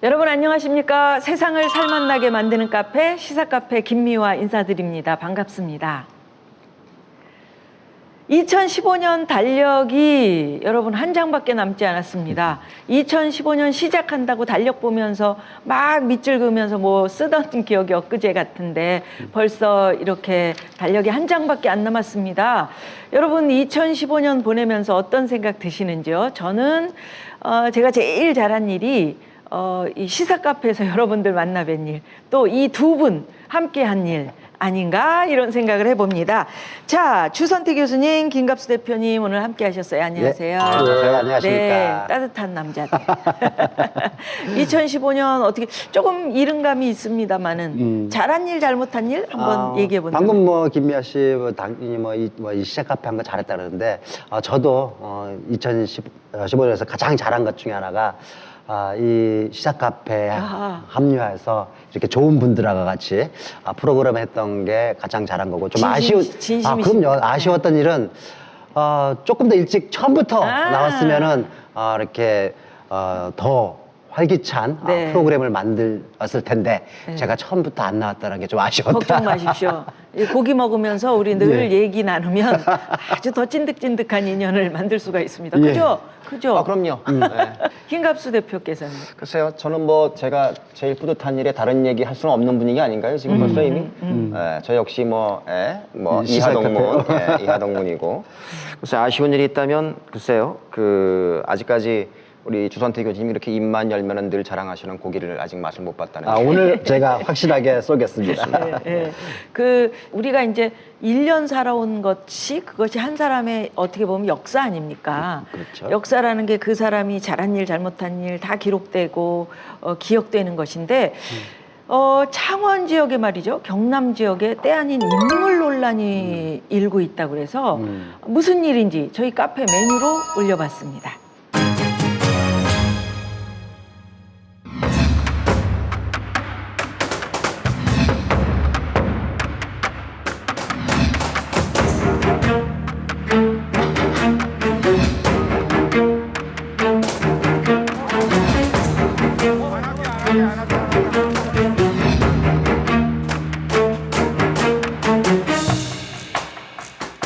여러분 안녕하십니까? 세상을 살맛나게 만드는 카페 시사카페 김미화 인사드립니다. 반갑습니다. 2015년 달력이 여러분 한 장밖에 남지 않았습니다. 2015년 시작한다고 달력 보면서 막 밑줄 그으면서 뭐 쓰던 기억이 엊그제 같은데 벌써 이렇게 달력이 한 장밖에 안 남았습니다. 여러분 2015년 보내면서 어떤 생각 드시는지요? 저는 제가 제일 잘한 일이 이 시사 카페에서 여러분들 만나 뵌 일, 또 이 두 분 함께 한 일 아닌가 이런 생각을 해봅니다. 자, 주선태 교수님, 김갑수 대표님 오늘 함께 하셨어요. 안녕하세요. 네, 안녕하십니까. 네, 따뜻한 남자들. 2015년 어떻게 조금 이른감이 있습니다만은 잘한 일, 잘못한 일 한번 얘기해 보는. 방금 뭐 김미아 씨 당연히 이 시작 카페 한 거 잘했다 그러는데 저도 2015년에서 가장 잘한 것 중에 하나가 이 시작 카페에 합류해서 이렇게 좋은 분들하고 같이 프로그램 했던 게 가장 잘한 거고 좀 그럼요. 아쉬웠던 일은 조금 더 일찍 처음부터 나왔으면은 이렇게 더 활기찬 프로그램을 만들었을 텐데 제가 처음부터 안 나왔다는 게 좀 아쉬웠다. 걱정 마십시오. 고기 먹으면서 우리 늘 얘기 나누면 아주 더 찐득찐득한 인연을 만들 수가 있습니다. 그죠? 그죠? 그럼요. 네. 김갑수 대표께서는? 글쎄요, 저는 뭐 제가 제일 뿌듯한 일에 다른 얘기 할 수는 없는 분위기 아닌가요? 지금 벌써 이미? 저 역시 이하동문이고. 글쎄 아쉬운 일이 있다면 글쎄요, 아직까지 우리 주선태 교수님이 이렇게 입만 열면은 늘 자랑하시는 고기를 아직 맛을 못 봤다는. 오늘 제가 확실하게 쏘겠습니다. 네. 우리가 이제 1년 살아온 그것이 한 사람의 어떻게 보면 역사 아닙니까? 그렇죠. 역사라는 게 그 사람이 잘한 일, 잘못한 일 다 기록되고 기억되는 것인데 창원 지역에 말이죠. 경남 지역에 때 아닌 인물 논란이 일고 있다고 그래서 무슨 일인지 저희 카페 메뉴로 올려봤습니다.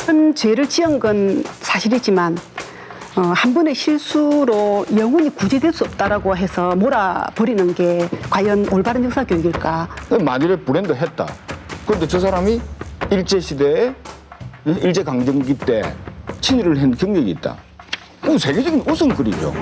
큰 죄를 지은 건 사실이지만 한 번의 실수로 영원히 구제될 수 없다라고 해서 몰아버리는 게 과연 올바른 역사 교육일까? 만일에 불행도 했다. 그런데 저 사람이 일제시대에 일제강점기 때 친일을 한 경력이 있다. 그럼 세계적인 우선거리죠.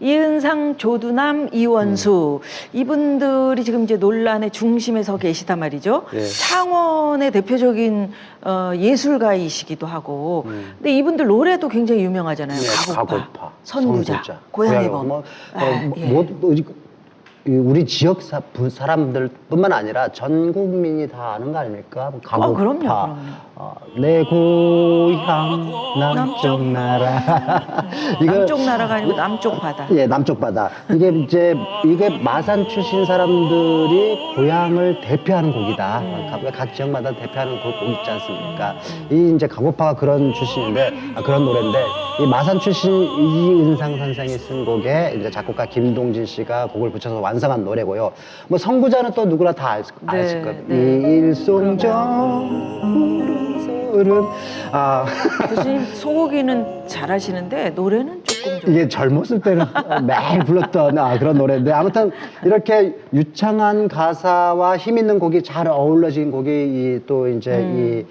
이은상, 조두남, 이원수 이분들이 지금 이제 논란의 중심에 서 계시단 말이죠. 창원의 대표적인 예술가이시기도 하고, 근데 이분들 노래도 굉장히 유명하잖아요. 가고파, 선구자, 고향의 범. 우리 지역 사람들뿐만 아니라 전 국민이 다 아는 거 아닙니까? 가고파. 그럼요. 내 고향 남쪽 나라. 남쪽 나라가 아니고 남쪽 바다. 예, 남쪽 바다. 이게 마산 출신 사람들이 고향을 대표하는 곡이다. 각 지역마다 대표하는 곡 있지 않습니까? 이제 가고파가 그런 출신인데, 그런 노래인데, 이 마산 출신 이은상 선생이 쓴 곡에 이제 작곡가 김동진 씨가 곡을 붙여서 완성한 노래고요. 뭐 선구자는 또 누구나 다 아실 거예요. 일송정 교수님 소고기는 잘하시는데 노래는 조금 좀. 이게 젊었을 때는 매일 불렀던 그런 노래인데 아무튼 이렇게 유창한 가사와 힘 있는 곡이 잘 어우러진 곡이 또 이제 이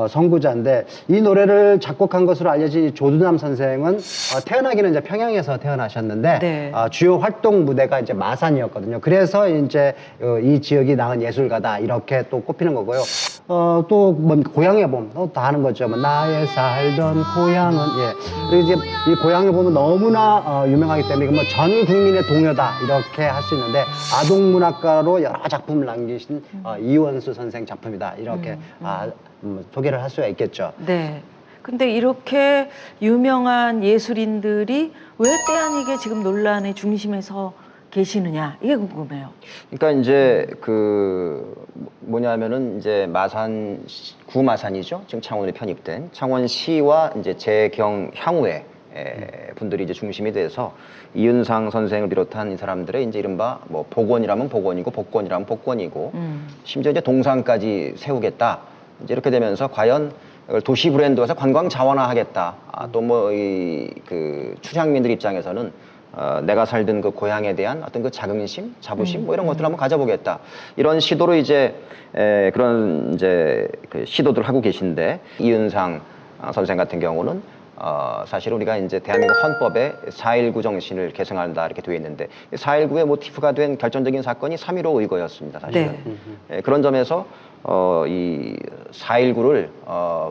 선구자인데 이 노래를 작곡한 것으로 알려진 조두남 선생은 태어나기는 이제 평양에서 태어나셨는데 주요 활동 무대가 이제 마산이었거든요. 그래서 이제 이 지역이 낳은 예술가다 이렇게 또 꼽히는 거고요. 또 뭐 고향의 봄 다 하는 거죠. 뭐 나의 살던 고향은 예. 그리고 이제 이 고향의 봄은 너무나 유명하기 때문에 이거 뭐 전 국민의 동요다 이렇게 할 수 있는데 아동 문학가로 여러 작품을 남기신 이원수 선생 작품이다 이렇게 소개를 할 수가 있겠죠. 네. 근데 이렇게 유명한 예술인들이 왜 때 아니게 지금 논란의 중심에 서 계시느냐 이게 궁금해요. 그러니까 이제 뭐냐면은 이제 구마산이죠. 지금 창원에 편입된 창원시와 이제 재경 향후회 분들이 이제 중심이 돼서 이윤상 선생을 비롯한 이 사람들의 이제 이른바 뭐 복원이라면 복원이고 복권이라면 복권이고 심지어 이제 동상까지 세우겠다. 이제 이렇게 되면서 과연 이걸 도시 브랜드화해서 관광 자원화하겠다. 또 뭐 그 출향민들 입장에서는 내가 살던 그 고향에 대한 어떤 그 자긍심, 자부심 뭐 이런 것들을 한번 가져보겠다. 이런 시도로 이제 그런 이제 그 시도들 하고 계신데 이윤상 선생 같은 경우는 사실 우리가 이제 대한민국 헌법에 4.19 정신을 계승한다 이렇게 되어 있는데 4.19의 모티프가 된 결정적인 사건이 3.15 의거였습니다. 사실은. 그런 점에서 이 4.19를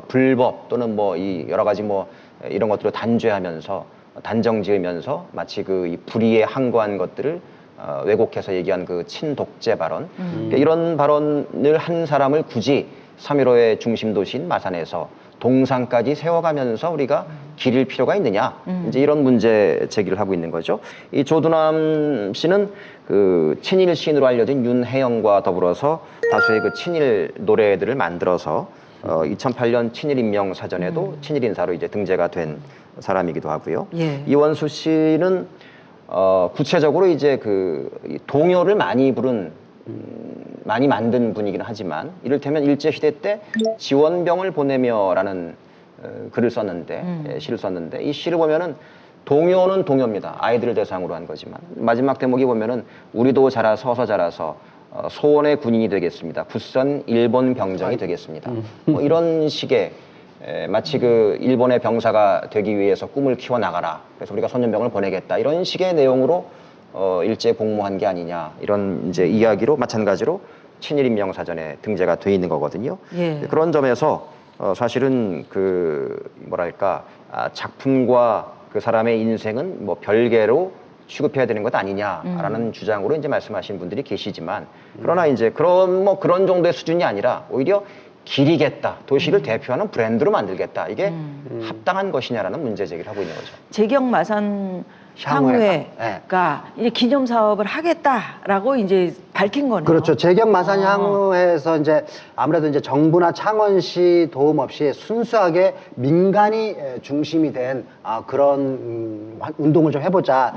불법 또는 뭐 이 여러 가지 뭐 이런 것들을 단죄하면서 단정 지으면서 마치 그 이 불의에 항거한 것들을 왜곡해서 얘기한 그 친독재 발언 그러니까 이런 발언을 한 사람을 굳이 3.15의 중심 도시인 마산에서 동상까지 세워가면서 우리가 기릴 필요가 있느냐 이제 이런 문제 제기를 하고 있는 거죠. 이 조두남 씨는 그 친일 시인으로 알려진 윤혜영과 더불어서 다수의 그 친일 노래들을 만들어서 2008년 친일 인명 사전에도 친일 인사로 이제 등재가 된 사람이기도 하고요. 예. 이원수 씨는 구체적으로 이제 이 동요를 많이 많이 만든 분이긴 하지만 이를테면 일제시대 때 지원병을 보내며라는 글을 썼는데 시를 썼는데 이 시를 보면은 동요는 동요입니다. 아이들을 대상으로 한 거지만 마지막 대목이 보면은 우리도 서서 자라서 소원의 군인이 되겠습니다. 굳선 일본 병정이 되겠습니다. 뭐 이런 식의 마치 그 일본의 병사가 되기 위해서 꿈을 키워 나가라. 그래서 우리가 소년병을 보내겠다. 이런 식의 내용으로 일제 복무한 게 아니냐. 이런 이제 이야기로 마찬가지로 친일 인명 사전에 등재가 돼 있는 거거든요. 예. 그런 점에서 사실은 뭐랄까 작품과 그 사람의 인생은 뭐 별개로 취급해야 되는 것 아니냐라는 주장으로 이제 말씀하신 분들이 계시지만 그러나 이제 그런 정도의 수준이 아니라 오히려 기리겠다, 도시를 대표하는 브랜드로 만들겠다. 이게 합당한 것이냐라는 문제 제기를 하고 있는 거죠. 재경 마산 향후회가 이제 기념 사업을 하겠다라고 이제 밝힌 거네요. 그렇죠. 재경 마산 향후에서 이제 아무래도 이제 정부나 창원시 도움 없이 순수하게 민간이 중심이 된 그런 운동을 좀 해보자.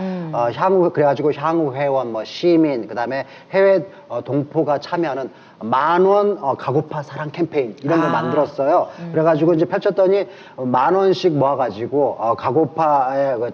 그래가지고 향후 회원, 뭐 시민, 그다음에 해외 동포가 참여하는 10,000원 가고파 사랑 캠페인 이런 걸 만들었어요. 그래가지고 이제 펼쳤더니 10,000원씩 모아가지고 가고파의 그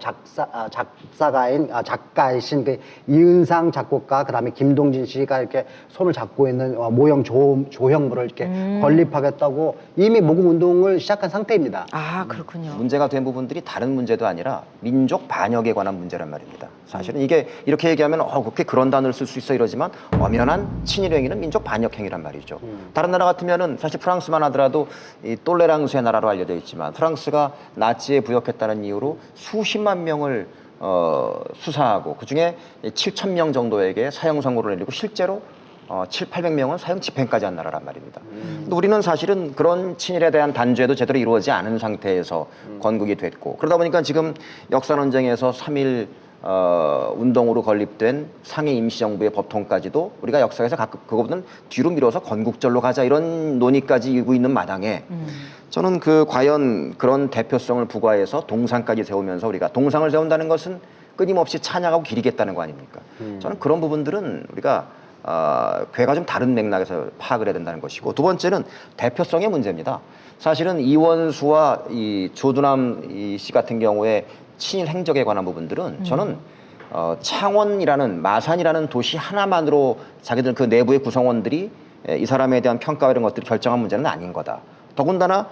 작가이신 그 이은상 작곡가 그다음에 김동진 씨가 이렇게 손을 잡고 있는 모형 조형물을 이렇게 건립하겠다고 이미 모금 운동을 시작한 상태입니다. 아 그렇군요. 문제가 된 부분들이 다른 문제도 아니라 민족 반역에 관한 문제란 말입니다. 사실은 이게 이렇게 얘기하면 그렇게 그런 단어를 쓸 수 있어 이러지만 엄연한 친일 행위는 민족 반역 행위란 말이죠. 다른 나라 같으면은 사실 프랑스만 하더라도 이 똘레랑스의 나라로 알려져 있지만 프랑스가 나치에 부역했다는 이유로 수십만 명을 수사하고 그중에 7,000명 정도에게 사형 선고를 내리고 실제로 700~800명은 사형 집행까지 한 나라란 말입니다. 근데 우리는 사실은 그런 친일에 대한 단죄도 제대로 이루어지지 않은 상태에서 건국이 됐고 그러다 보니까 지금 역사논쟁에서 3.1 운동으로 건립된 상해 임시정부의 법통까지도 우리가 역사에서 그거보다는 뒤로 밀어서 건국절로 가자 이런 논의까지 이고 있는 마당에 저는 과연 그런 대표성을 부과해서 동상까지 세우면서 우리가 동상을 세운다는 것은 끊임없이 찬양하고 기리겠다는 거 아닙니까? 저는 그런 부분들은 우리가 괴가 좀 다른 맥락에서 파악을 해야 된다는 것이고 두 번째는 대표성의 문제입니다. 사실은 이원수와 이 조두남 씨 같은 경우에 친일 행적에 관한 부분들은 저는 창원이라는 마산이라는 도시 하나만으로 자기들 그 내부의 구성원들이 이 사람에 대한 평가 이런 것들을 결정한 문제는 아닌 거다. 더군다나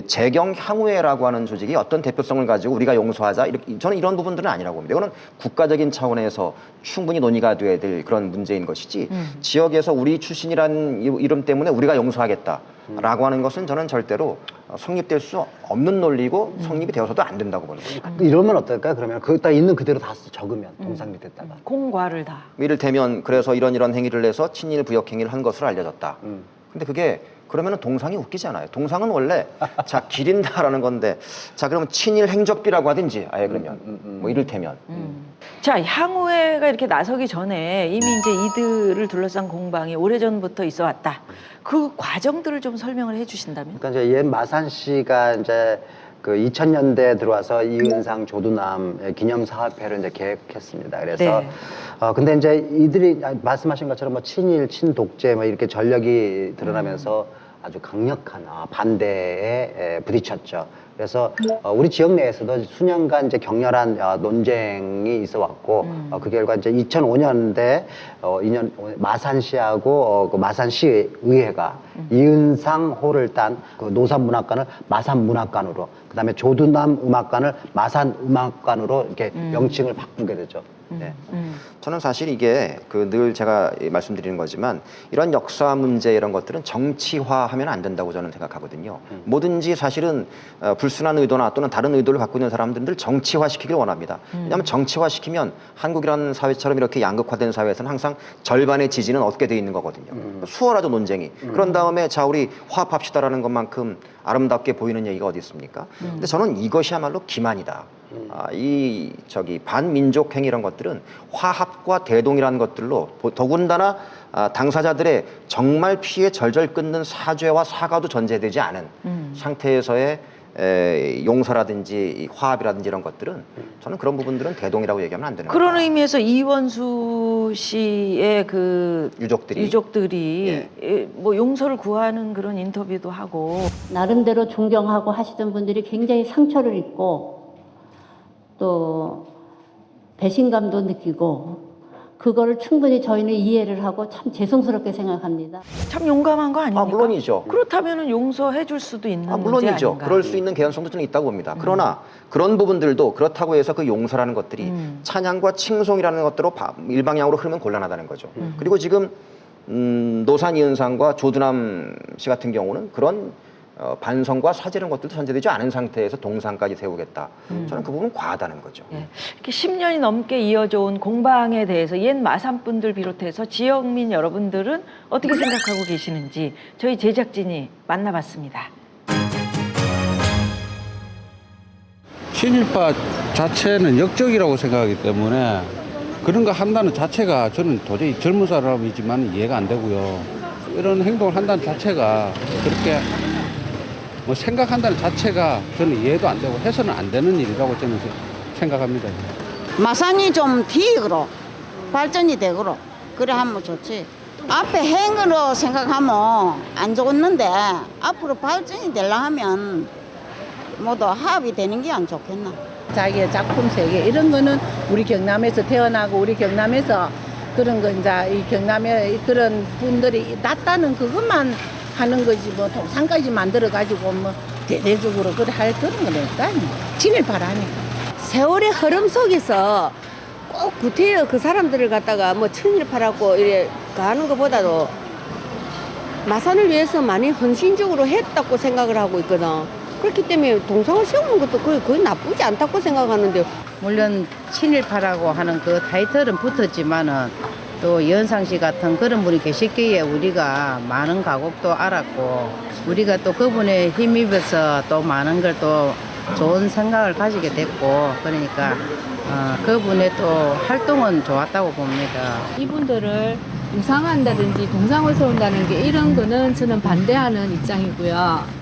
재경 향후회라고 하는 조직이 어떤 대표성을 가지고 우리가 용서하자 이렇게 저는 이런 부분들은 아니라고 봅니다. 이거는 국가적인 차원에서 충분히 논의가 돼야 될 그런 문제인 것이지 지역에서 우리 출신이란 이름 때문에 우리가 용서하겠다라고 하는 것은 저는 절대로 성립될 수 없는 논리고 성립이 되어서도 안 된다고 봅니다. 이러면 어떨까요? 그러면 그딱 있는 그대로 다 적으면 동상 밑에다가. 공과를 다. 이를테면 그래서 이런 행위를 해서 친일 부역 행위를 한 것으로 알려졌다. 근데 그게 그러면은 동상이 웃기잖아요. 동상은 원래 자 기린다라는 건데 자 그러면 친일 행적비라고 하든지 아예 그러면 뭐 이를테면 자, 향후회가 이렇게 나서기 전에 이미 이제 이들을 둘러싼 공방이 오래전부터 있어 왔다. 그 과정들을 좀 설명을 해 주신다면? 그러니까 이제 옛 마산 씨가 이제 그 2000년대에 들어와서 이은상 조두남 기념 사업회를 이제 계획했습니다. 그래서 네. 근데 이제 이들이 말씀하신 것처럼 뭐 친일, 친독재 뭐 이렇게 전력이 드러나면서 아주 강력한 반대에 부딪혔죠. 그래서 우리 지역 내에서도 수년간 이제 격렬한 논쟁이 있어 왔고 그 결과 이제 2005년대 마산시하고 그 마산시 의회가 이은상호를 딴 그 노산문학관을 마산문학관으로 그다음에 조두남 음악관을 마산음악관으로 이렇게 명칭을 바꾸게 되죠. 네. 저는 사실 이게 그 늘 제가 말씀드리는 거지만 이런 역사 문제 이런 것들은 정치화하면 안 된다고 저는 생각하거든요. 뭐든지 사실은 불순한 의도나 또는 다른 의도를 갖고 있는 사람들은 늘 정치화시키길 원합니다. 왜냐하면 정치화시키면 한국이라는 사회처럼 이렇게 양극화된 사회에서는 항상 절반의 지지는 얻게 돼 있는 거거든요. 수월하죠 논쟁이. 그런 다음에 자 우리 화합합시다라는 것만큼 아름답게 보이는 얘기가 어디 있습니까? 근데 저는 이것이야말로 기만이다. 이 반민족 행위 이런 것들은 화합과 대동이라는 것들로 더군다나 당사자들의 정말 피에 절절 끊는 사죄와 사과도 전제되지 않은 상태에서의 용서라든지 화합이라든지 이런 것들은 저는 그런 부분들은 대동이라고 얘기하면 안 되는 그런 거예요. 의미에서 이원수 씨의 그 유족들이 뭐 용서를 구하는 그런 인터뷰도 하고 나름대로 존경하고 하시던 분들이 굉장히 상처를 입고 또 배신감도 느끼고 그거를 충분히 저희는 이해를 하고 참 죄송스럽게 생각합니다. 참 용감한 거 아닙니까? 물론이죠. 그렇다면 용서해 줄 수도 있는 문제 물론이죠. 아닌가? 그럴 수 있는 개연성도 저는 있다고 봅니다. 그러나 그런 부분들도 그렇다고 해서 그 용서라는 것들이 찬양과 칭송이라는 것들로 일방향으로 흐르면 곤란하다는 거죠. 그리고 지금 노산 이은상과 조두남 씨 같은 경우는 그런 반성과 사죄 이런 것들도 전제되지 않은 상태에서 동상까지 세우겠다. 저는 그 부분은 과하다는 거죠. 예. 이렇게 10년이 넘게 이어져 온 공방에 대해서 옛 마산 분들 비롯해서 지역민 여러분들은 어떻게 생각하고 계시는지 저희 제작진이 만나봤습니다. 친일파 자체는 역적이라고 생각하기 때문에 그런 거 한다는 자체가 저는 도저히 젊은 사람이지만 이해가 안 되고요. 이런 행동을 한다는 자체가 그렇게 뭐 생각한다는 자체가 저는 이해도 안 되고 해서는 안 되는 일이라고 저는 생각합니다. 마산이 좀 뒤로 발전이 되고 그래 하면 좋지. 앞에 행으로 생각하면 안 좋았는데 앞으로 발전이 되려 하면 모두 합이 되는 게 안 좋겠나. 자기의 작품 세계 이런 거는 우리 경남에서 태어나고 우리 경남에서 그런 거 이제 이 경남에 그런 분들이 낫다는 그것만 하는 거지 뭐 동상까지 만들어 가지고 뭐 대대적으로 그래 할 그런 거니까 친일파라니까. 세월의 흐름 속에서 꼭 구태여 그 사람들을 갖다가 뭐 친일파라고 이래 가는 것보다도 마산을 위해서 많이 헌신적으로 했다고 생각을 하고 있거든. 그렇기 때문에 동상을 세우는 것도 거의 나쁘지 않다고 생각하는데 물론 친일파라고 하는 그 타이틀은 붙었지만은 또 이은상 씨 같은 그런 분이 계셨기에 우리가 많은 가곡도 알았고 우리가 또 그분에 힘입어서 또 많은 걸 또 좋은 생각을 가지게 됐고 그러니까 그분의 또 활동은 좋았다고 봅니다. 이분들을 유상한다든지 동상을 세운다는 게 이런 거는 저는 반대하는 입장이고요.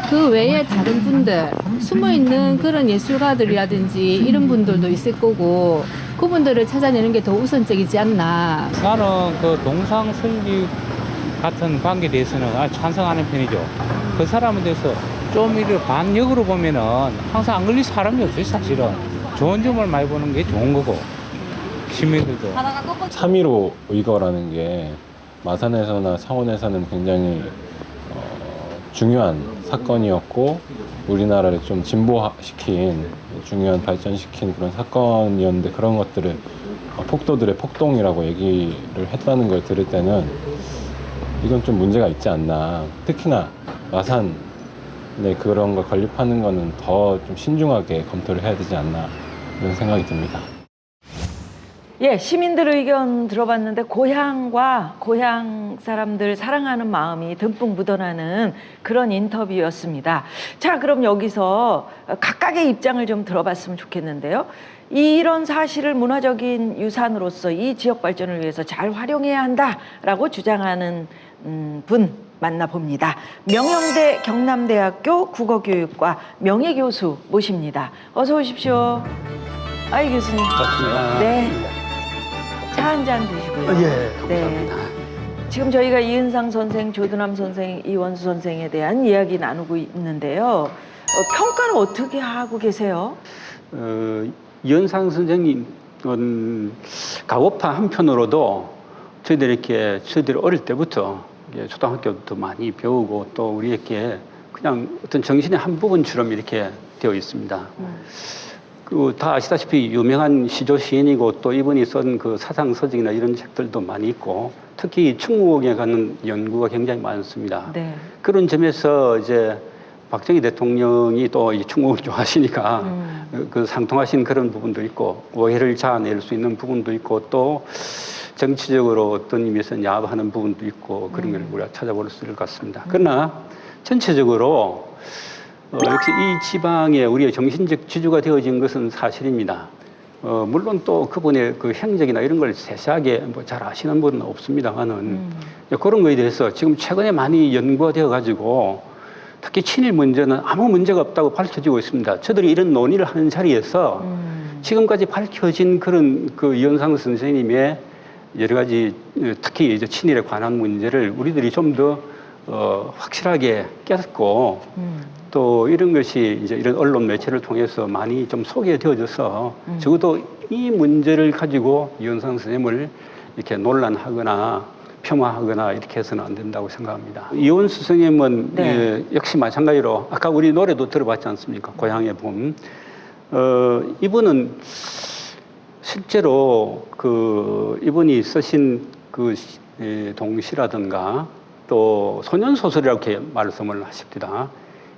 그 외에 다른 분들 숨어있는 그런 예술가들이라든지 이런 분들도 있을 거고 그분들을 찾아내는 게 더 우선적이지 않나. 나는 그 동상 설립 같은 관계에 대해서는 찬성하는 편이죠. 그 사람에 대해서 좀 이렇게 반역으로 보면은 항상 안 걸릴 사람이 없어요, 사실은. 좋은 점을 많이 보는 게 좋은 거고, 시민들도. 3.15 의거라는 게 마산에서나 창원에서는 굉장히 중요한 사건이었고 우리나라를 좀 진보시킨 중요한 발전시킨 그런 사건이었는데 그런 것들을 폭도들의 폭동이라고 얘기를 했다는 걸 들을 때는 이건 좀 문제가 있지 않나. 특히나 마산에 그런 걸 건립하는 거는 더 좀 신중하게 검토를 해야 되지 않나 이런 생각이 듭니다. 예, 시민들 의견 들어봤는데 고향과 고향 사람들 사랑하는 마음이 듬뿍 묻어나는 그런 인터뷰였습니다. 자, 그럼 여기서 각각의 입장을 좀 들어봤으면 좋겠는데요. 이런 사실을 문화적인 유산으로서 이 지역 발전을 위해서 잘 활용해야 한다라고 주장하는 분 만나봅니다. 명영대 경남대학교 국어교육과 명예교수 모십니다. 어서 오십시오. 아이 교수님. 반갑습니다. 네. 차 한 잔 드시고요. 예, 감사합니다. 네. 지금 저희가 이은상 선생, 조두남 선생, 이원수 선생에 대한 이야기 나누고 있는데요. 평가를 어떻게 하고 계세요? 이은상 선생님은 가고파 한편으로도 저희들이 어릴 때부터 초등학교부터 많이 배우고 또 우리에게 그냥 어떤 정신의 한 부분처럼 이렇게 되어 있습니다. 그 다 아시다시피 유명한 시조 시인이고 또 이분이 쓴 그 사상 서적이나 이런 책들도 많이 있고 특히 충무공에 관한 연구가 굉장히 많습니다. 네. 그런 점에서 이제 박정희 대통령이 또 이 충무공을 좋아하시니까 그 상통하신 그런 부분도 있고 오해를 자아낼 수 있는 부분도 있고 또 정치적으로 어떤 의미에서 야합하는 부분도 있고 그런 걸 우리가 찾아볼 수 있을 것 같습니다. 그러나 전체적으로 역시 이 지방에 우리의 정신적 지주가 되어진 것은 사실입니다. 물론 또 그분의 그 행적이나 이런 걸 세세하게 뭐 잘 아시는 분은 없습니다만은 그런 거에 대해서 지금 최근에 많이 연구가 되어 가지고 특히 친일 문제는 아무 문제가 없다고 밝혀지고 있습니다. 저들이 이런 논의를 하는 자리에서 지금까지 밝혀진 그런 그 이현상 선생님의 여러 가지 특히 이제 친일에 관한 문제를 우리들이 좀 더 확실하게 깨닫고 또 이런 것이 이제 이런 언론 매체를 통해서 많이 좀 소개되어져서 적어도 이 문제를 가지고 이현상 선생님을 이렇게 논란하거나 폄하하거나 이렇게 해서는 안 된다고 생각합니다. 이원수 선생님은 네. 역시 마찬가지로 아까 우리 노래도 들어봤지 않습니까? 고향의 봄. 이분은 실제로 그 이분이 쓰신 그 동시라든가 또 소년소설이라고 이렇게 말씀을 하십니다.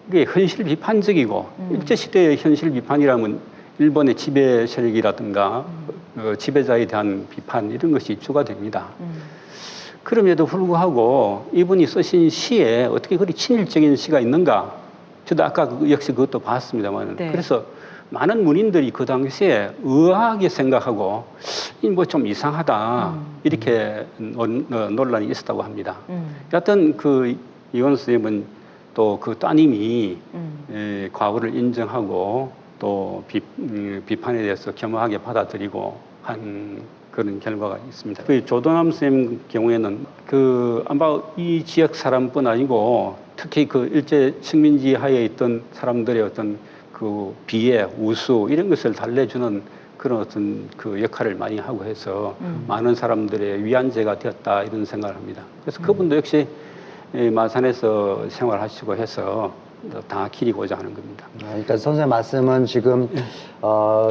이게 현실 비판적이고 일제시대의 현실 비판이라면 일본의 지배 세력이라든가 지배자에 대한 비판 이런 것이 주가 됩니다. 그럼에도 불구하고 이분이 쓰신 시에 어떻게 그리 친일적인 시가 있는가? 저도 아까 역시 그것도 봤습니다만 네. 그래서 많은 문인들이 그 당시에 의아하게 생각하고 뭐 좀 이상하다 이렇게 논란이 있었다고 합니다. 여하튼 그 이원 선생님은 또 그 따님이 과거를 인정하고 또 비판에 대해서 겸허하게 받아들이고 한 그런 결과가 있습니다. 그 조도남 선생님 경우에는 그 아마 이 지역 사람뿐 아니고 특히 그 일제 식민지 하에 있던 사람들의 어떤 그 비애, 우수 이런 것을 달래주는 그런 어떤 그 역할을 많이 하고 해서 많은 사람들의 위안제가 되었다 이런 생각을 합니다. 그래서 그분도 역시 마산에서 생활하시고 해서 다 기리고자 하는 겁니다. 그러니까 선생님 말씀은 지금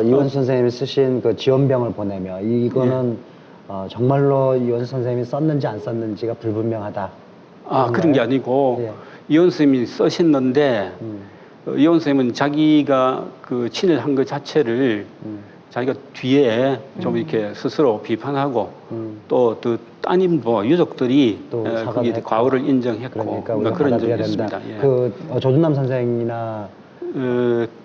이원수 선생님이 쓰신 그 지원병을 보내며 이거는 정말로 이원수 선생님이 썼는지 안 썼는지가 불분명하다. 그런 게 아니고 예. 이원 선생님이 쓰셨는데 이원 선생님은 자기가 그 친일한 것 자체를 자기가 뒤에 좀 이렇게 스스로 비판하고 또 그 따님도 유족들이 거기에 과오를 인정했고 그러니까 그런 점이 된다. 있습니다. 예. 그 조준남 선생이나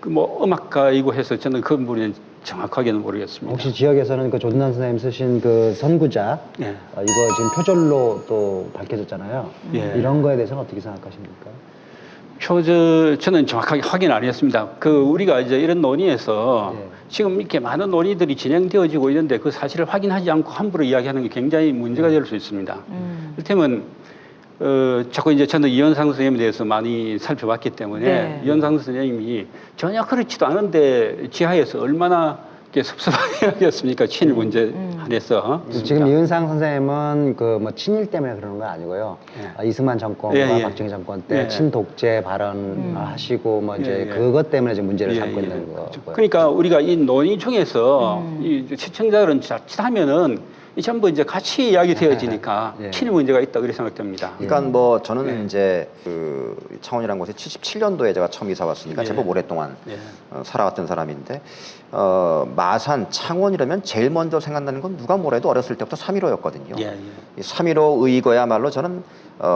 뭐 음악가이고 해서 저는 그 부분은 정확하게는 모르겠습니다. 혹시 지역에서는 그 조준남 선생님 쓰신 그 선구자 예. 이거 지금 표절로 또 밝혀졌잖아요. 예. 이런 거에 대해서는 어떻게 생각하십니까? 저는 정확하게 확인 안 했습니다. 그 우리가 이제 이런 논의에서 지금 이렇게 많은 논의들이 진행되어지고 있는데 그 사실을 확인하지 않고 함부로 이야기하는 게 굉장히 문제가 될 수 있습니다. 이를테면 자꾸 이제 저는 이현상 선생님에 대해서 많이 살펴봤기 때문에 네. 이현상 선생님이 전혀 그렇지도 않은데 지하에서 얼마나 섭섭하겠습니까? 친일 문제 안에서. 지금 이은상 선생님은 그 뭐 친일 때문에 그러는 건 아니고요. 이승만 정권과 예, 예. 박정희 정권 때 예. 친독재 발언 하시고 뭐 이제 예, 예. 그것 때문에 지금 문제를 예, 삼고 예. 있는 거고요. 그러니까 우리가 이 논의 중에서 이 시청자들은 자칫하면은 이 전부 이제 같이 이야기 되어지니까 예. 친일 문제가 있다 그렇게 생각됩니다. 그러니까 뭐 저는 이제 그 창원이라는 곳에 77년도에 제가 처음 이사 왔으니까 예. 제법 오랫동안 예. 살아왔던 사람인데 마산, 창원이라면 제일 먼저 생각나는 건 누가 뭐래도 어렸을 때부터 3.15였거든요. 예, 예. 이 3.15 의거야말로 저는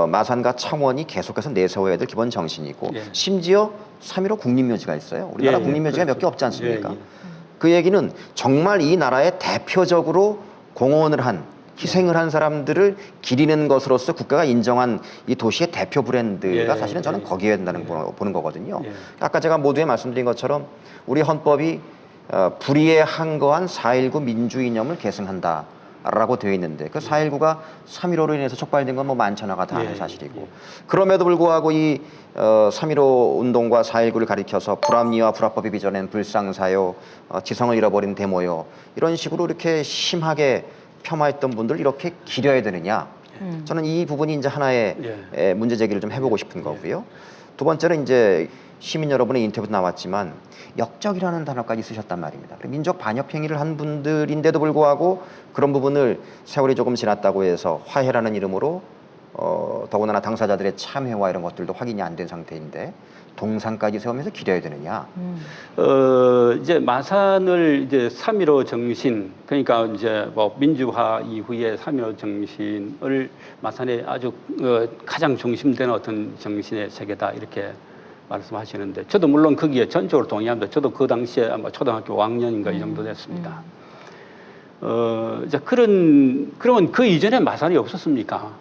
마산과 창원이 계속해서 내세워야 될 기본 정신이고 예. 심지어 3.15 국립묘지가 있어요. 우리나라 예, 예. 국립묘지가 몇 개 그렇죠. 없지 않습니까? 예, 예. 그 얘기는 정말 이 나라에 대표적으로 공헌을 한 희생을 한 사람들을 기리는 것으로서 국가가 인정한 이 도시의 대표 브랜드가 예, 사실은 저는 예, 거기에 된다는 보는 거거든요. 예. 아까 제가 모두에 말씀드린 것처럼 우리 헌법이 불의에 항거한 4.19 민주 이념을 계승한다. 라고 되어 있는데 그 4.19가 3.15로 인해서 촉발된 건 뭐 만천하가 다 아는 예, 사실이고 그럼에도 불구하고 이 3.15 운동과 4.19를 가리켜서 불합리와 불합법이 빚어낸 불상사요, 지성을 잃어버린 데모요 이런 식으로 이렇게 심하게 폄하했던 분들 이렇게 기려야 되느냐? 저는 이 부분이 이제 하나의 문제 제기를 좀 해보고 싶은 거고요. 두 번째는 이제 시민 여러분의 인터뷰도 나왔지만 역적이라는 단어까지 쓰셨단 말입니다. 민족 반역 행위를 한 분들인데도 불구하고 그런 부분을 세월이 조금 지났다고 해서 화해라는 이름으로 더군다나 당사자들의 참회와 이런 것들도 확인이 안 된 상태인데 동상까지 세우면서 기려야 되느냐? 이제 마산을 이제 3.15 정신, 그러니까 이제 뭐 민주화 이후에 3.15 정신을 마산의 아주 가장 중심되는 어떤 정신의 세계다 이렇게 말씀하시는데 저도 물론 거기에 전적으로 동의합니다. 저도 그 당시에 아마 초등학교 5학년인가 이 정도 됐습니다. 이제 그러면 그 이전에 마산이 없었습니까?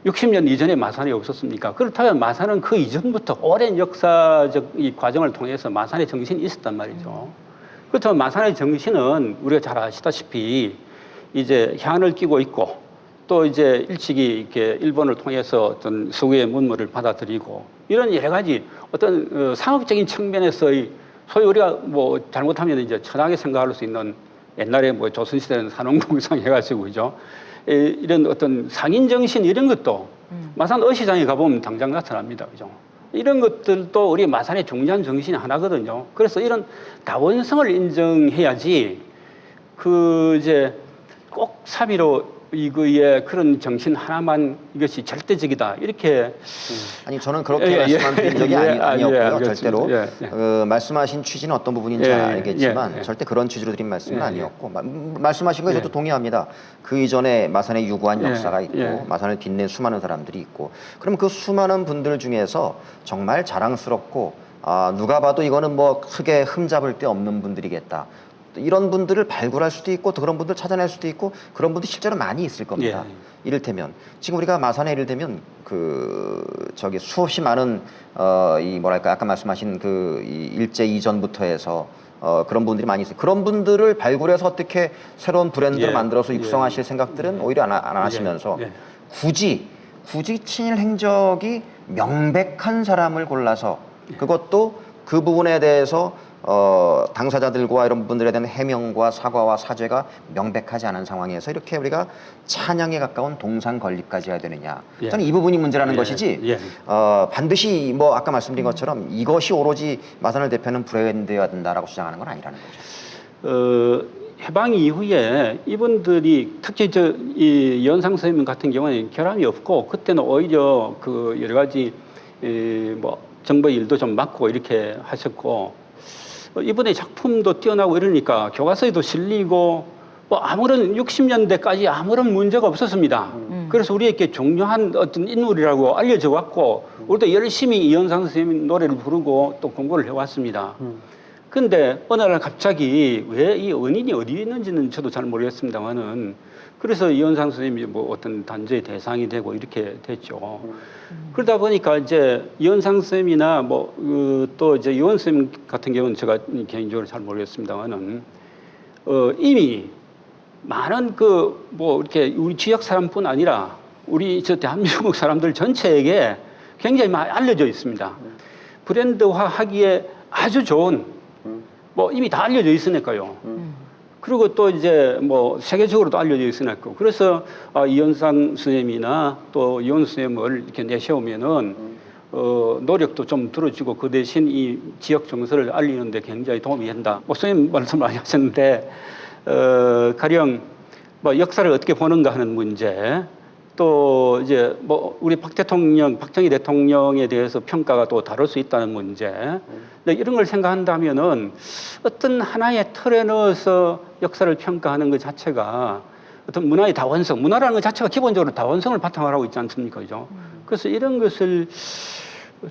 60년 이전에 마산이 없었습니까? 그렇다면 마산은 그 이전부터 오랜 역사적 이 과정을 통해서 마산의 정신이 있었단 말이죠. 그렇다면 마산의 정신은 우리가 잘 아시다시피 이제 향을 끼고 있고 또 이제 일찍이 이렇게 일본을 통해서 어떤 서구의 문물을 받아들이고 이런 여러 가지 어떤 상업적인 측면에서의 소위 우리가 뭐 잘못하면 이제 천하게 생각할 수 있는 옛날에 뭐 조선시대는 산업공상 해가지고 그죠? 이런 어떤 상인 정신 이런 것도 마산 어시장에 가보면 당장 나타납니다. 그죠? 이런 것들도 우리 마산의 중요한 정신이 하나거든요. 그래서 이런 다원성을 인정해야지 그 이제 꼭 3.15 이거의 그런 정신 하나만 이것이 절대적이다 이렇게 아니 저는 그렇게 말씀드린 적이 아니었고요. 절대로 말씀하신 취지는 어떤 부분인지 알겠지만 절대 그런 취지로 드린 말씀은 아니었고 말씀하신 거에 저도 동의합니다. 그 이전에 마산에 유구한 역사가 있고 마산을 빛낸 수많은 사람들이 있고 그럼 그 수많은 분들 중에서 정말 자랑스럽고 누가 봐도 이거는 뭐 크게 흠잡을 데 없는 분들이겠다. 이런 분들을 발굴할 수도 있고 또 그런 분들 찾아낼 수도 있고 그런 분들이 실제로 많이 있을 겁니다. 이를테면 지금 우리가 마산에 이를테면 그 저기 수없이 많은 이 뭐랄까 아까 말씀하신 그 이 일제 이전부터 해서 그런 분들이 많이 있어요. 그런 분들을 발굴해서 어떻게 새로운 브랜드를 만들어서 육성하실 생각들은 오히려 안 하시면서 굳이 친일 행적이 명백한 사람을 골라서 그것도 그 부분에 대해서 당사자들과 이런 분들에 대한 해명과 사과와 사죄가 명백하지 않은 상황에서 이렇게 우리가 찬양에 가까운 동상 건립까지 해야 되느냐. 저는 이 부분이 문제라는 것이지 반드시 뭐 아까 말씀드린 것처럼 이것이 오로지 마산을 대표하는 브랜드여야 된다라고 주장하는 건 아니라는 거죠. 해방 이후에 이분들이 특히 이 연상 선생님 같은 경우는 결함이 없고 그때는 오히려 그 여러 가지 뭐 정부 일도 좀 맡고 이렇게 하셨고 이번에 작품도 뛰어나고 이러니까 교과서에도 실리고 뭐 아무런 60년대까지 아무런 문제가 없었습니다. 그래서 우리에게 중요한 어떤 인물이라고 알려져 왔고 우리도 열심히 이현상 선생님 노래를 부르고 또 공부를 해왔습니다. 근데 어느 날 갑자기 왜 이 원인이 어디에 있는지는 저도 잘 모르겠습니다만은 그래서 이현상 선생님이 뭐 어떤 단죄의 대상이 되고 이렇게 됐죠. 그러다 보니까 이제 이현상 선생님이나 뭐 또 이제 이원 선생님 같은 경우는 제가 개인적으로 잘 모르겠습니다만은 이미 많은 그 뭐 이렇게 우리 지역 사람뿐 아니라 우리 저 대한민국 사람들 전체에게 굉장히 많이 알려져 있습니다. 브랜드화 하기에 아주 좋은 뭐 이미 다 알려져 있으니까요. 그리고 또 이제 뭐 세계적으로도 알려져 있으니까 그래서 이현상 선생님이나 또 이혼 선생님을 이렇게 내세우면은 노력도 좀 들어지고 그 대신 이 지역 정서를 알리는데 굉장히 도움이 된다. 뭐 선생님 말씀 많이 하셨는데 가령 뭐 역사를 어떻게 보는가 하는 문제. 또 이제 뭐 우리 박정희 대통령에 대해서 평가가 또 다를 수 있다는 문제. 근데 이런 걸 생각한다면은 어떤 하나의 틀에 넣어서 역사를 평가하는 것 자체가 어떤 문화의 다원성, 문화라는 것 자체가 기본적으로 다원성을 바탕으로 하고 있지 않습니까, 그죠? 그래서 이런 것을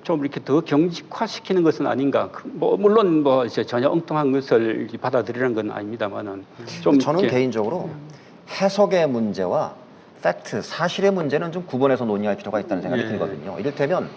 좀 이렇게 더 경직화시키는 것은 아닌가. 뭐 물론 뭐 이제 전혀 엉뚱한 것을 받아들이는 건 아닙니다만은 좀 저는 이렇게 개인적으로 해석의 문제와 팩트, 사실의 문제는 좀 구분해서 논의할 필요가 있다는 생각이 들거든요. 이를테면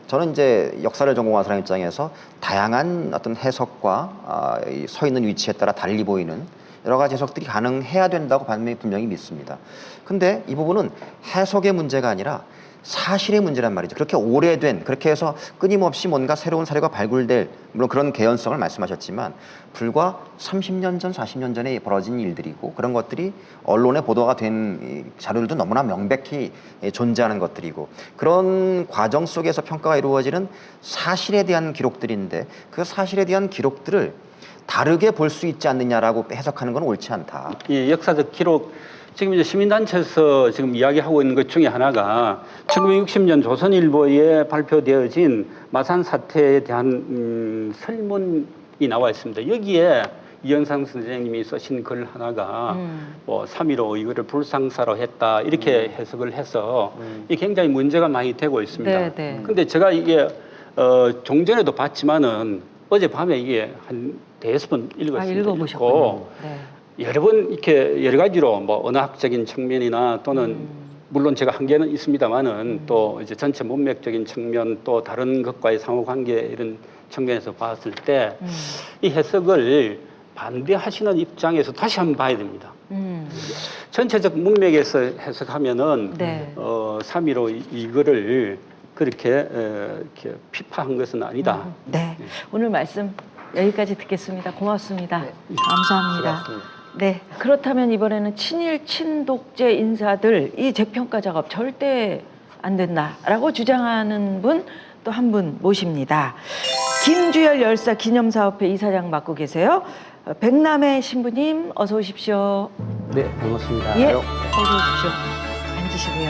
저는 이제 역사를 전공한 사람 입장에서 다양한 어떤 해석과 서 있는 위치에 따라 달리 보이는 여러 가지 해석들이 가능해야 된다고 분명히 믿습니다. 근데 이 부분은 해석의 문제가 아니라 사실의 문제란 말이죠. 그렇게 오래된, 그렇게 해서 끊임없이 뭔가 새로운 사례가 발굴될, 물론 그런 개연성을 말씀하셨지만 불과 30년 전, 40년 전에 벌어진 일들이고 그런 것들이 언론에 보도가 된 자료들도 너무나 명백히 존재하는 것들이고 그런 과정 속에서 평가가 이루어지는 사실에 대한 기록들인데 그 사실에 대한 기록들을 다르게 볼 수 있지 않느냐라고 해석하는 건 옳지 않다. 이 역사적 기록 지금 이제 시민단체에서 지금 이야기하고 있는 것 중에 하나가 1960년 조선일보에 발표되어진 마산 사태에 대한 설문이 나와 있습니다. 여기에 이현상 선생님이 쓰신 글 하나가 뭐 3.15 이거를 불상사로 했다 이렇게 해석을 해서 이게 굉장히 문제가 많이 되고 있습니다. 근데 제가 이게 종전에도 봤지만은 어젯밤에 이게 한 5번 읽었고 여러 번 이렇게 여러 가지로 뭐 언어학적인 측면이나 또는 물론 제가 한계는 있습니다만은 또 이제 전체 문맥적인 측면 또 다른 것과의 상호관계 이런 측면에서 봤을 때 이 해석을 반대하시는 입장에서 다시 한번 봐야 됩니다. 전체적 문맥에서 해석하면은 3.15 이거를 그렇게 이렇게 피파한 것은 아니다. 네, 오늘 말씀 여기까지 듣겠습니다. 고맙습니다. 감사합니다. 네, 그렇다면 이번에는 친일 친독재 인사들 이 재평가 작업 절대 안 된다라고 주장하는 분 또 한 분 모십니다. 김주열 열사 기념사업회 이사장 맡고 계세요. 백남의 신부님 어서 오십시오. 네, 반갑습니다. 예, 어서 오십시오. 앉으시고요.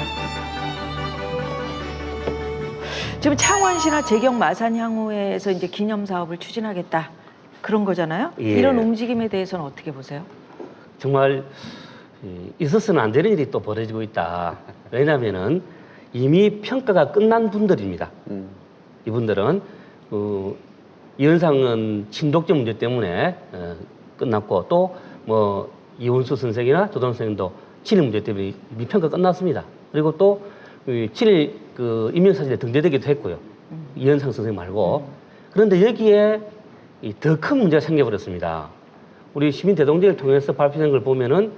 지금 창원시나 재경 마산향후에서 이제 기념사업을 추진하겠다 그런 거잖아요. 예. 이런 움직임에 대해서는 어떻게 보세요? 정말 있어서는 안 되는 일이 또 벌어지고 있다. 왜냐하면은 이미 평가가 끝난 분들입니다. 이분들은 이현상은 친독재 문제 때문에 끝났고 또 뭐 이원수 선생이나 조던 선생도 친일 문제 때문에 이미 평가 끝났습니다. 그리고 또 친일 인명사진에 등재되기도 했고요. 이현상 선생 말고. 그런데 여기에 더 큰 문제가 생겨버렸습니다. 우리 시민 대동제를 통해서 발표된 걸 보면은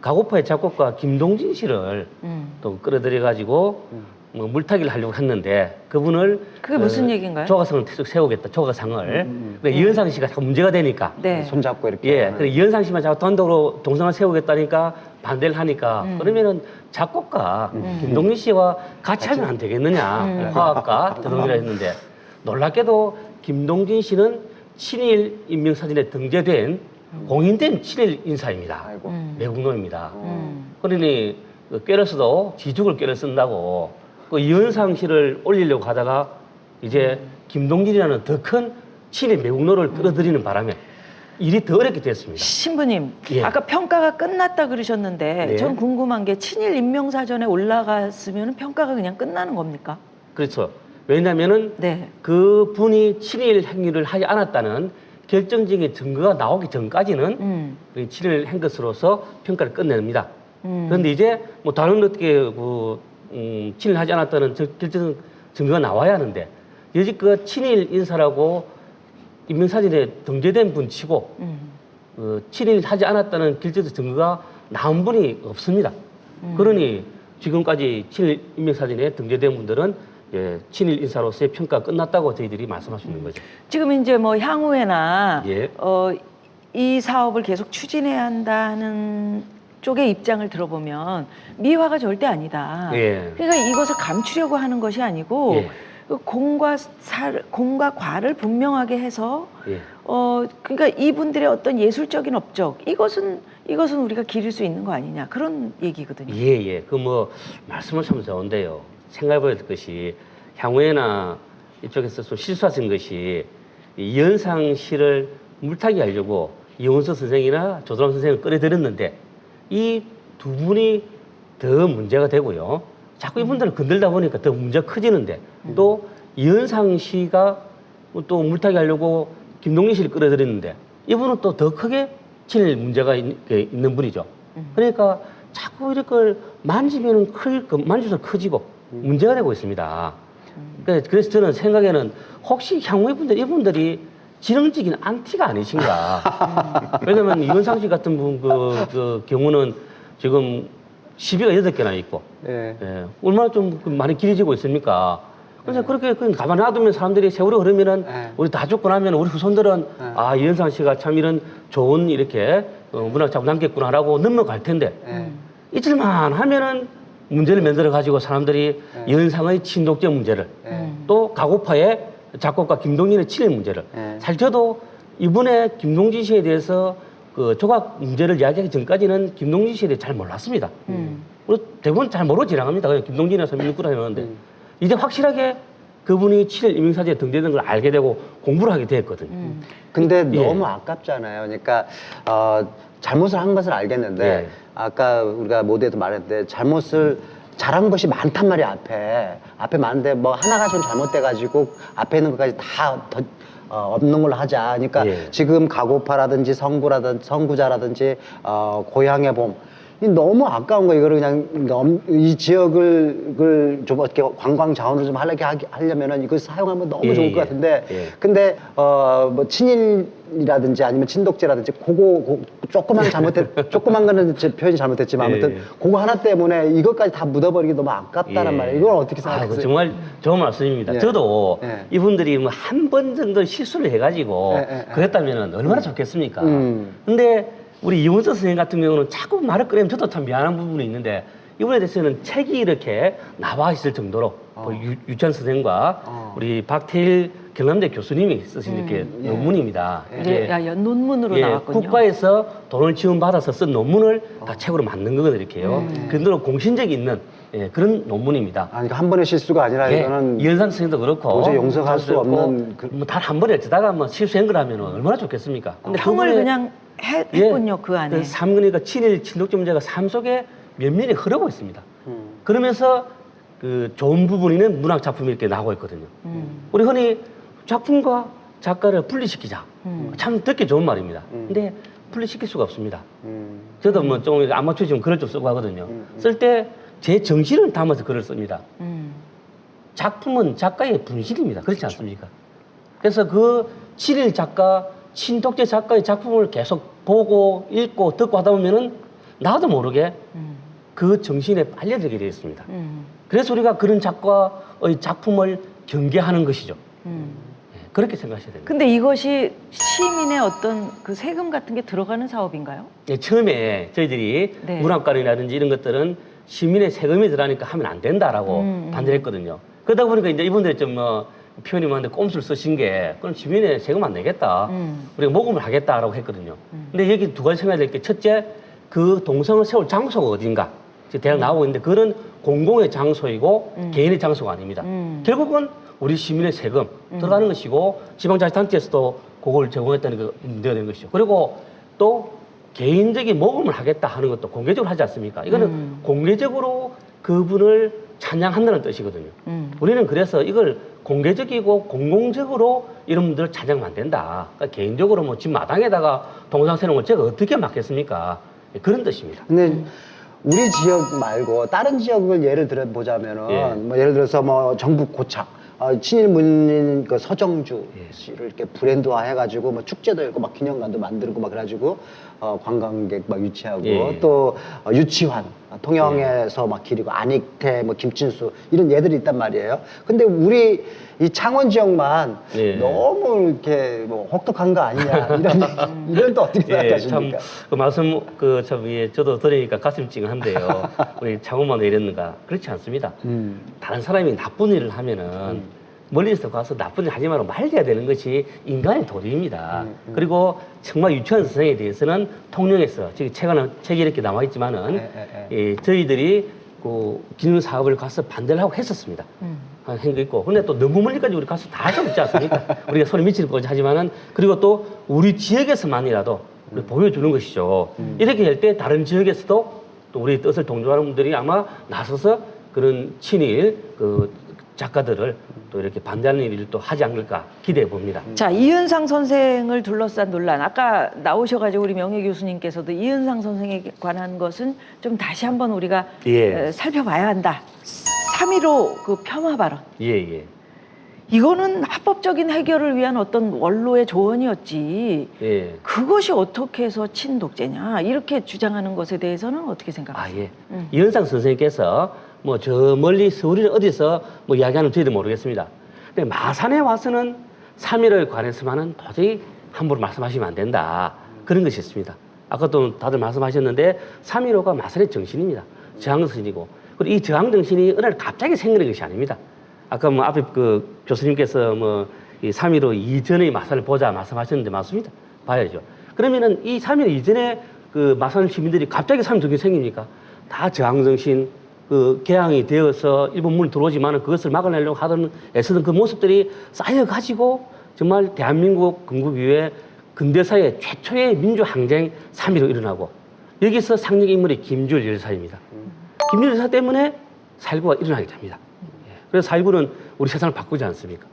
가고파의 작곡가 김동진 씨를 또 끌어들여가지고 뭐 물타기를 하려고 했는데 그분을 그게 무슨 얘기인가요? 조가상을 세우겠다. 조가상을. 이현상 씨가 자꾸 문제가 되니까. 손잡고 이렇게. 예. 그래 이현상 씨만 자꾸 단독으로 동상을 세우겠다니까 반대를 하니까 그러면은 작곡가 김동진 씨와 같이 하면 안 되겠느냐. 화학과 대동제라 했는데 놀랍게도 김동진 씨는 친일 인명사진에 등재된 공인된 친일 인사입니다. 매국노입니다. 그러니 꿰려서도 지죽을 꿰려 쓴다고 그 이현상 씨를 올리려고 하다가 이제 김동진이라는 더 큰 친일 매국노를 끌어들이는 바람에 일이 더 어렵게 됐습니다. 신부님, 예. 아까 평가가 끝났다 그러셨는데 네. 전 궁금한 게 친일 인명사전에 올라갔으면 평가가 그냥 끝나는 겁니까? 그렇죠. 왜냐하면은 그 분이 친일 행위를 하지 않았다는 결정적인 증거가 나오기 전까지는 친일 한 것으로서 평가를 끝냅니다. 그런데 이제 뭐 다른 어떻게 친일하지 않았다는 결정 증거가 나와야 하는데 여지껏 친일 인사라고 인명사진에 등재된 분치고 친일하지 않았다는 결정적 증거가 나온 분이 없습니다. 그러니 지금까지 친일 인명사진에 등재된 분들은 예, 친일 인사로서의 평가 끝났다고 저희들이 말씀할 수 있는 거죠. 지금 이제 뭐 향후에나 예. 이 사업을 계속 추진해야 한다는 쪽의 입장을 들어보면 미화가 절대 아니다. 예. 그러니까 이것을 감추려고 하는 것이 아니고 예. 공과 과를 분명하게 해서 예. 그러니까 이분들의 어떤 예술적인 업적 이것은 우리가 기릴 수 있는 거 아니냐 그런 얘기거든요. 예. 그 뭐 말씀을 참 좋은데요. 생각해봐야 될 것이 향후에나 이쪽에서 좀 실수하신 것이 이 연상시를 물타기 하려고 이원서 선생이나 조도람 선생을 끌어들였는데 이 두 분이 더 문제가 되고요. 자꾸 이분들을 건들다 보니까 더 문제가 커지는데 또 이현상 씨가 또 물타기 하려고 김동린 씨를 끌어들였는데 이분은 또 더 크게 친일 문제가 있는 분이죠. 그러니까 자꾸 이걸 만지면 만질수록 커지고 문제가 되고 있습니다. 그래서 저는 생각에는 혹시 향후에 이분들이 지능적인 안티가 아니신가. 왜냐면 이현상 씨 같은 분 그 경우는 지금 시비가 8개나 있고, 예. 얼마나 좀 많이 길어지고 있습니까? 그래서 그렇게 그냥 가만히 놔두면 사람들이 세월이 흐르면은 우리 다 죽고 나면 우리 후손들은 아, 이현상 씨가 참 이런 좋은 이렇게 문학 작품 남겼구나라고 넘어갈 텐데 이틀만 하면은 문제를 만들어 가지고 사람들이 이현상의 친독적 문제를 또 가고파의 작곡가 김동진의 친일 문제를 사실 저도 이번에 김동진 씨에 대해서 그 조각 문제를 이야기하기 전까지는 김동진 씨에 대해 잘 몰랐습니다. 우리 대부분 잘 모르고 지나갑니다. 그냥 김동진이나 서민국구라 했는데 이제 확실하게 그분이 친일 이명사제에 등재된 걸 알게 되고 공부를 하게 됐거든요. 근데 너무 아깝잖아요. 그러니까 잘못을 한 것을 알겠는데 아까 우리가 모두에도 말했는데 잘못을 잘한 것이 많단 말이야 앞에 많은데 뭐 하나가 좀 잘못돼가지고 앞에 있는 것까지 다 없는 걸로 하자. 그러니까 지금 가고파라든지 성구자라든지 고향의 봄 너무 아까운 거 이거를 그냥 이 지역을 좀 어떻게 관광 자원으로 좀 하려면은 이걸 사용하면 너무 좋을 것 같은데 근데 뭐 친일이라든지 아니면 친독제라든지 그거 조그만 거는 제 표현이 잘못됐지만 아무튼 그거 하나 때문에 이것까지 다 묻어버리기 너무 아깝다는 말이에요. 이건 어떻게 생각하세요? 정말 좋은 말씀입니다. 저도 이분들이 뭐 한 번 정도 실수를 해가지고 그랬다면 얼마나 좋겠습니까? 근데 우리 이원서 선생님 같은 경우는 자꾸 말을 꺼내면 저도 참 미안한 부분이 있는데 이번에 대해서는 책이 이렇게 나와 있을 정도로 유찬 선생과 우리 박태일 경남대 교수님이 쓰신 이렇게 논문입니다. 이게 논문으로 나왔군요. 국가에서 돈을 지원받아서 쓴 논문을 다 책으로 만든 거거든요. 이렇게요. 그 정도로 공신력이 있는 그런 논문입니다. 그러니까 한 번의 실수가 아니라 이거는 이현상 선생님도 그렇고 도저히 용서할 수 없는 단 한 번에 어쩌다가 뭐 실수한 거라면 얼마나 좋겠습니까? 근데 형을 그냥 했군요. 그 안에. 그러니까 친일 친독적 문제가 삶 속에 면면이 흐르고 있습니다. 그러면서 그 좋은 부분이 있는 문학 작품이 이렇게 나오고 있거든요. 우리 흔히 작품과 작가를 분리시키자. 참 듣기 좋은 말입니다. 근데 분리시킬 수가 없습니다. 저도 뭐 좀 아마추어 지금 글을 좀 쓰고 하거든요. 쓸 때 제 정신을 담아서 글을 씁니다. 작품은 작가의 분실입니다. 그렇지 않습니까? 그래서 그 친일 작가, 친독재 작가의 작품을 계속 보고 읽고 듣고 하다 보면은 나도 모르게 그 정신에 빨려들게 되어 있습니다. 그래서 우리가 그런 작가의 작품을 경계하는 것이죠. 그렇게 생각하셔야 됩니다. 근데 이것이 시민의 어떤 그 세금 같은 게 들어가는 사업인가요? 처음에 저희들이 문학관이라든지 이런 것들은 시민의 세금이 들어가니까 하면 안 된다라고 반대를 했거든요. 그러다 보니까 이제 이분들이 좀 표현이 많은데 꼼수를 쓰신 게 그럼 시민의 세금 안 내겠다. 우리가 모금을 하겠다라고 했거든요. 근데 여기 두 가지 생각해야 될 게 첫째, 그 동상을 세울 장소가 어딘가. 지금 대학 나오고 있는데 그거는 공공의 장소이고 개인의 장소가 아닙니다. 결국은 우리 시민의 세금 들어가는 것이고 지방자치단체에서도 그걸 제공했다는 게 문제가 되는 것이죠. 그리고 또 개인적인 모금을 하겠다 하는 것도 공개적으로 하지 않습니까? 이거는 공개적으로 그분을 찬양한다는 뜻이거든요. 우리는 그래서 이걸 공개적이고 공공적으로 이런 분들을 찬양하면 안 된다. 그러니까 개인적으로 뭐 집 마당에다가 동상 세우는 걸 제가 어떻게 막겠습니까? 그런 뜻입니다. 근데 우리 지역 말고 다른 지역을 예를 들어 보자면은 뭐 예를 들어서 뭐 전북 고창 친일 문인 그 서정주 씨를 이렇게 브랜드화 해가지고 뭐 축제도 있고 막 기념관도 만들고 막 그래가지고 관광객 막 유치하고 예. 또 유치환 통영에서 막 기르고 안익태 뭐 김진수 이런 얘들이 있단 말이에요. 근데 우리 이 창원 지역만 예. 너무 이렇게 뭐 혹독한 거 아니냐 이런 또 어떻게 생각하십니까? 그 말씀 저도 들으니까 가슴 찡한데요. 우리 창원만 왜 이랬는가? 그렇지 않습니다. 다른 사람이 나쁜 일을 하면은 멀리서 가서 나쁜 일 하지 말고 말려야 되는 것이 인간의 도리입니다. 그리고 정말 유치원 선생에 대해서는 통영에서 지금 책이 이렇게 나와 있지만은 저희들이 그 기능 사업을 가서 반대를 하고 했었습니다. 한 거 있고. 근데 또 너무 멀리까지 우리 가서 다 할 수 없지 않습니까? 우리가 손에 미칠 거지 하지만은 그리고 또 우리 지역에서만이라도 우리 보여주는 것이죠. 이렇게 할 때 다른 지역에서도 또 우리 뜻을 동조하는 분들이 아마 나서서 그런 친일 작가들을 또 이렇게 반대하는 일을 또 하지 않을까 기대해 봅니다. 자, 이은상 선생을 둘러싼 논란. 아까 나오셔가지고 우리 명예 교수님께서도 이은상 선생에 관한 것은 좀 다시 한번 우리가 살펴봐야 한다. 3.15 그 폄하 발언. 예. 이거는 합법적인 해결을 위한 어떤 원로의 조언이었지. 예. 그것이 어떻게 해서 친독재냐 이렇게 주장하는 것에 대해서는 어떻게 생각하세요? 이은상 선생님께서 뭐 저 멀리 서울이나 어디서 뭐 이야기하는 저희도 모르겠습니다. 근데 마산에 와서는 3.15에 관해서만은 도저히 함부로 말씀하시면 안 된다. 그런 것이 있습니다. 아까도 다들 말씀하셨는데 3.15가 마산의 정신입니다. 저항정신이고 그리고 이 저항정신이 어느 날 갑자기 생기는 것이 아닙니다. 아까 뭐 앞에 그 교수님께서 뭐 이 3.15 이전의 마산을 보자 말씀하셨는데 맞습니다. 봐야죠. 그러면은 이 3.15 이전에 그 마산 시민들이 갑자기 3.15 정신이 생깁니까? 다 저항정신 개항이 되어서 일본 문을 들어오지만은 그것을 막아내려고 하던 애쓰던 그 모습들이 쌓여가지고 정말 대한민국 건국 이후에 근대사의 최초의 민주항쟁 3.15 일어나고 여기서 상징 인물이 김주열 열사입니다. 김주열 열사 때문에 4.19가 일어나게 됩니다. 그래서 4.19는 우리 세상을 바꾸지 않습니까?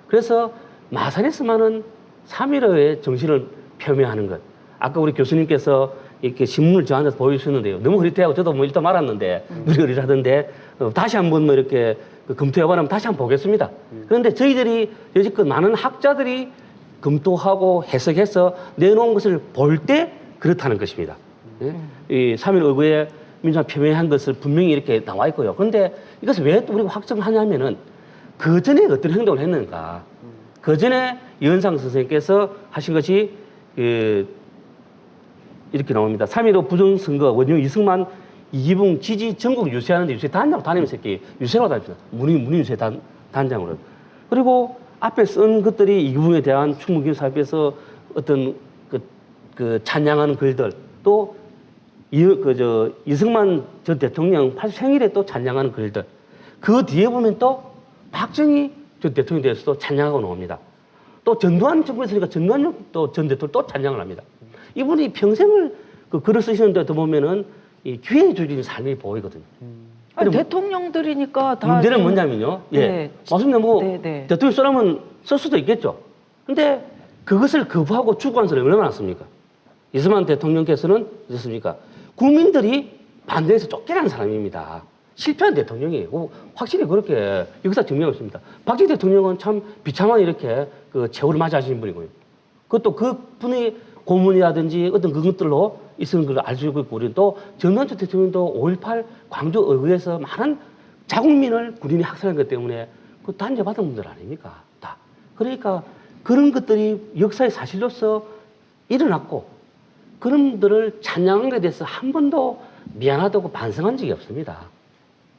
그래서 마산에서만은 3.15의 정신을 표명하는 것. 아까 우리 교수님께서 이렇게 신문을 저 앉아서 보여주셨는데요. 너무 흐릿해하고 저도 뭐 일단 말았는데 눈이 흐릿하던데 다시 한번 뭐 이렇게 검토해보면 다시 한번 보겠습니다. 그런데 저희들이 여지껏 많은 학자들이 검토하고 해석해서 내놓은 것을 볼 때 그렇다는 것입니다. 이 3.15 의거에 민주화 표명한 것을 분명히 이렇게 나와 있고요. 그런데 이것을 왜 또 우리가 확정하냐면은 그 전에 어떤 행동을 했는가. 그 전에 이은상 선생님께서 하신 것이 이렇게 나옵니다. 3.15 부정선거 원흉 이승만 이기붕 지지 전국 유세하는데 유세 단장 다니면서 이렇게 유세로 다닙니다. 문의 유세 단장으로. 그리고 앞에 쓴 것들이 이기붕에 대한 충무김 사업에서 어떤 그 찬양하는 글들 또 이승만 전 대통령 80생일에 또 찬양하는 글들. 그 뒤에 보면 또 박정희 전 대통령에 대해서도 찬양하고 나옵니다. 또 전두환 정부에 있으니까 전두환 또 전 대통령 또 찬양을 합니다. 이분이 평생을 글을 쓰시는데도 보면은 이 기회주의적인 삶이 보이거든요. 아니, 대통령들이니까 다. 문제는 뭐냐면요. 네. 맞습니다. 뭐 네. 대통령 써라면 쓸 수도 있겠죠. 근데 그것을 거부하고 추구한 사람이 얼마나 많습니까? 이승만 대통령께서는 어떻습니까? 국민들이 반대해서 쫓겨난 사람입니다. 실패한 대통령이에요. 확실히 그렇게 역사 증명하고 있습니다. 박정희 대통령은 참 비참한 이렇게 그 최후를 맞이하시는 분이고요. 그것도 그 분이 고문이라든지 어떤 그것들로 있는 걸 알 수 있고 우리는 또 전두환 전 대통령도 5.18 광주 의회에서 많은 자국민을 군인이 학살한 것 때문에 그 단죄받은 분들 아닙니까? 다. 그러니까 그런 것들이 역사의 사실로서 일어났고 그런 분들을 찬양한 것에 대해서 한 번도 미안하다고 반성한 적이 없습니다.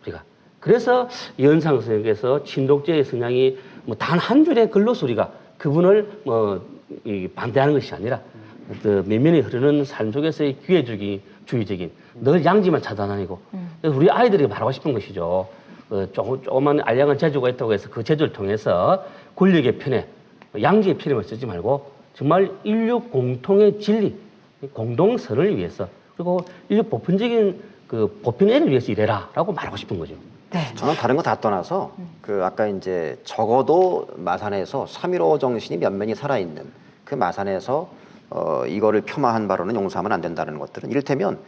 우리가. 그래서 이은상 선생님께서 친독제의 성향이 뭐 단 한 줄의 글로서 우리가 그분을 반대하는 것이 아니라 면면이 흐르는 삶 속에서의 기회주의적인 늘 양지만 차단하고 우리 아이들이 말하고 싶은 것이죠. 조그만 알량한 재주가 있다고 해서 그 재주를 통해서 권력의 편에 양지의 편에만 쓰지 말고 정말 인류 공통의 진리, 공동선을 위해서 그리고 인류 보편적인 그 보편애를 위해서 일해라라고 말하고 싶은 거죠. 저는 다른 거 다 떠나서 그 아까 이제 적어도 마산에서 3.15 정신이 면면이 살아있는 그 마산에서 이거를 폄하한 발언은 용서하면 안 된다는 것들은 이를테면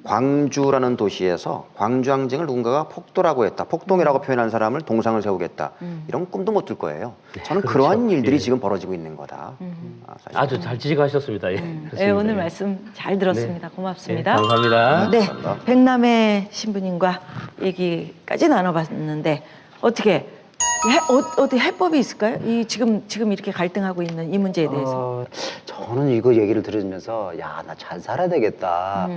광주라는 도시에서 광주항쟁을 누군가가 폭도라고 했다. 폭동이라고 표현한 사람을 동상을 세우겠다. 이런 꿈도 못 들 거예요. 저는 그렇죠. 그러한 일들이 예. 지금 벌어지고 있는 거다. 사실. 아주 잘 지적하셨습니다. 예. 네, 그렇습니다. 오늘 예. 말씀 잘 들었습니다. 고맙습니다. 네, 감사합니다. 네, 백남의 신부님과 얘기까지 나눠봤는데 어떻게 어떻게 해법이 있을까요? 이 지금 이렇게 갈등하고 있는 이 문제에 대해서. 저는 이거 얘기를 들으면서 야, 나 잘 살아야 되겠다.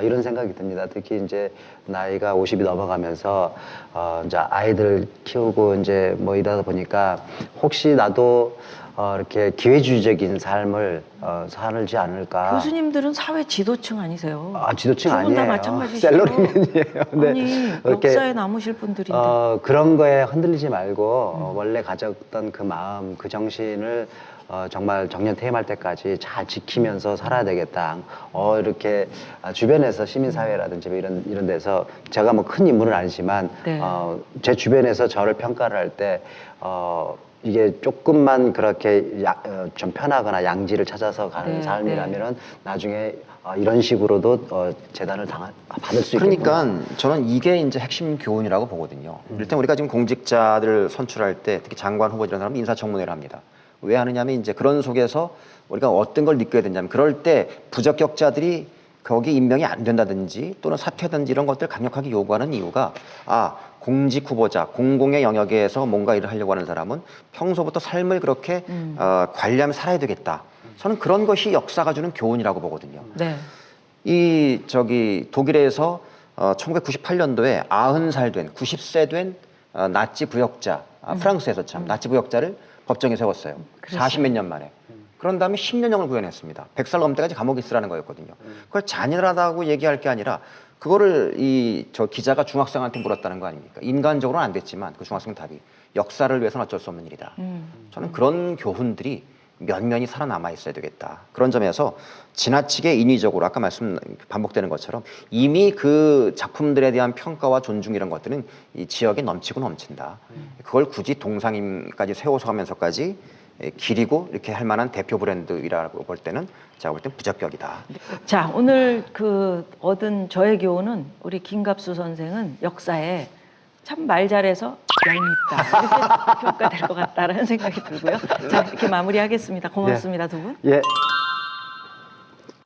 이런 생각이 듭니다. 특히 이제 나이가 50이 넘어가면서 이제 아이들 키우고 이제 뭐 이러다 보니까 혹시 나도 이렇게 기회주의적인 삶을 살지 않을까. 교수님들은 사회 지도층 아니세요? 지도층 두 분 아니에요. 다 마찬가지시죠? 셀러리맨이에요. 근데 아니, 이렇게, 역사에 남으실 분들인데. 그런 거에 흔들리지 말고 원래 가졌던 그 마음, 그 정신을 정말 정년퇴임할 때까지 잘 지키면서 살아야 되겠다. 이렇게 주변에서 시민사회라든지 뭐 이런 데서 제가 뭐 큰 인물은 아니지만 네. 제 주변에서 저를 평가를 할 때 이게 조금만 그렇게 좀 편하거나 양지를 찾아서 가는 네, 삶이라면은 나중에 이런 식으로도 재단을 받을 수 있겠구나. 그러니까 저는 이게 이제 핵심 교훈이라고 보거든요. 일단 우리가 지금 공직자들을 선출할 때 특히 장관 후보 이런 사람은 인사청문회를 합니다. 왜 하느냐면 이제 그런 속에서 우리가 어떤 걸 느껴야 되냐면 그럴 때 부적격자들이 거기 임명이 안 된다든지 또는 사퇴하든지 이런 것들 강력하게 요구하는 이유가 공직 후보자, 공공의 영역에서 뭔가 일을 하려고 하는 사람은 평소부터 삶을 그렇게 관리하며 살아야 되겠다. 저는 그런 것이 역사가 주는 교훈이라고 보거든요. 네. 독일에서 1998년도에 90살 된, 90세 된 나치 부역자, 프랑스에서 참 나치 부역자를 법정에 세웠어요. 40몇 년 만에. 그런 다음에 10년형을 구현했습니다. 100살 넘을 때까지 감옥에 있으라는 거였거든요. 그걸 잔인하다고 얘기할 게 아니라 그거를 저 기자가 중학생한테 물었다는 거 아닙니까? 인간적으로는 안 됐지만 그 중학생 답이 역사를 위해서는 어쩔 수 없는 일이다. 저는 그런 교훈들이 면면이 살아남아 있어야 되겠다. 그런 점에서 지나치게 인위적으로 아까 반복되는 것처럼 이미 그 작품들에 대한 평가와 존중 이런 것들은 이 지역에 넘치고 넘친다. 그걸 굳이 동상임까지 세워서 하면서까지 기리고 이렇게 할 만한 대표 브랜드이라고 볼 때는 제가 볼 땐 부적격이다. 자, 오늘 얻은 저의 교훈은 우리 김갑수 선생은 역사에 참 말 잘해서 얄밉다. 이렇게 평가될 것 같다라는 생각이 들고요. 자, 이렇게 마무리하겠습니다. 고맙습니다, 두 분. 예.